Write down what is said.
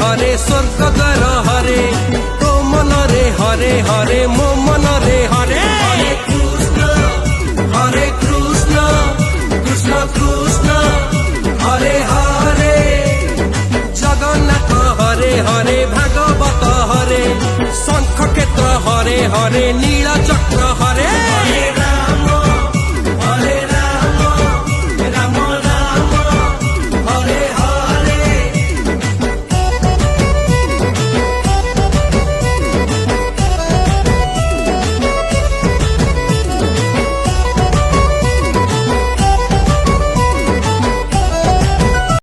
हरे स्वर्ग द्वार हरे तो मन रे हरे हरे मो मन रे हरे हरे कृष्ण कृष्ण कृष्ण हरे हरे जगन्नाथ हरे हरे भागवत हरे शंख क्षेत्र हरे हरे नील चक्र